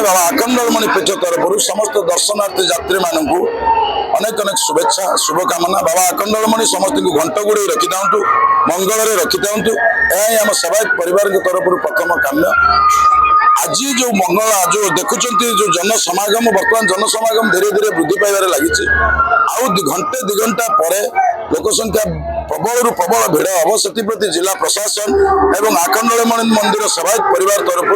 बाबा आखंडमणि पीठ तरफ समस्त दर्शनार्थी यात्री मानू अनेक अनेक शुभेच्छा शुभकामना। बाबा आखंडमणि समस्त को घंट गुड़े रखी था मंगल रखी था यह आम सेवायत परिवार तरफ प्रथम काम्य। आज जो मंगल जो देखुं जो जनसमागम बर्तमान जनसमागम धीरे धीरे वृद्धि पाइबार लगी आउ घंटे 2 घंटा पर लोक संख्या प्रबल प्रबल भिड़ हम से जिला प्रशासन एवं आखंडमणि मंदिर सेवायत परिवार तरफ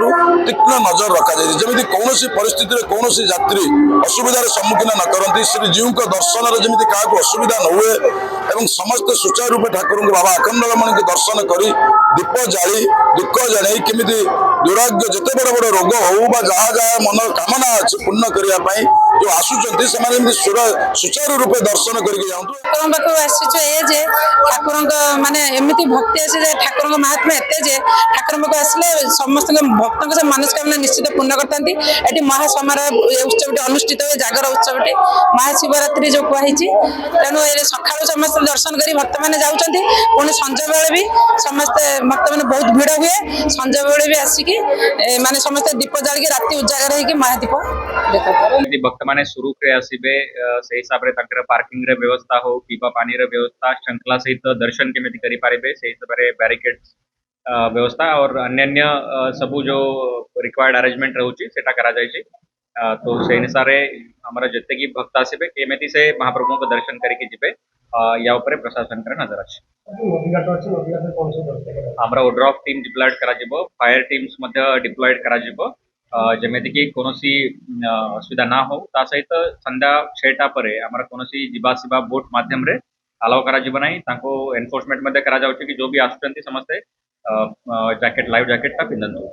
तीक्ष्ण नजर रखा जमी कौन परिस्थिति में कौन यात्री असुविधार सम्मुखीन न करती श्रीजीव दर्शन जमी क्या असुविधा न हुए एवं समस्त सुचारू रूपे ठाकुर बाबा आखंडमणि के दर्शन कर दीप जाली दुख जाने केमी दुराग्य जिते बड़ बड़ रोग हो जहाँ जहाँ मन कामना अच्छे पूर्ण करने जो आसुच्च सुचारू रूपे दर्शन करके जाऊँ ठाकुर माने एमती भक्ति आसे ठाकुर महात्मा एत ठाकुर आसले समस्त भक्त से मनस्कामना निश्चित पूर्ण करती। ये महासमारोह उत्सव अनुष्ठित हुए जागर उत्सव महाशिवरात्रि जो कहुई तेणु सका समस्त दर्शन कर भक्त मैंने जाऊँच पुणी संज बेले भी समस्ते भक्त मैंने बहुत भिड़ हुए संज बेले भी आसिकी माने समस्त दीप जालिक राति उजागर होगी महादीप देखते भक्त मैंने शुरू आसबे से हिसाब से पार्किंग रे व्यवस्था हो पीवा पानी रे व्यवस्था श्रृंखला सहित दर्शन केमी करें से हिसाब से बैरिकेड व्यवस्था और अन्य सबू जो रिक्वायर्ड अरेंजमेंट रोचे करा जाए तो से अनुसार हमारा जिते कि भक्त आसबे केमी से महाप्रभु को दर्शन करके जीवे या उपरे प्रशासन का नजर अच्छे हमारा ओड्रॉफ टीम डिप्लॉयड करा फायर टीम्स डिप्लॉयड करा जमीती कि कौन असुविधा ना हो ता सहित संध्या 6टा पर आमर कौन जीवासवा बोट मध्यम अलाउ करा एनफोर्समेंट करा कि जो भी आसुचंती समस्ते जैकेट लाइव जैकेट पिंधतु।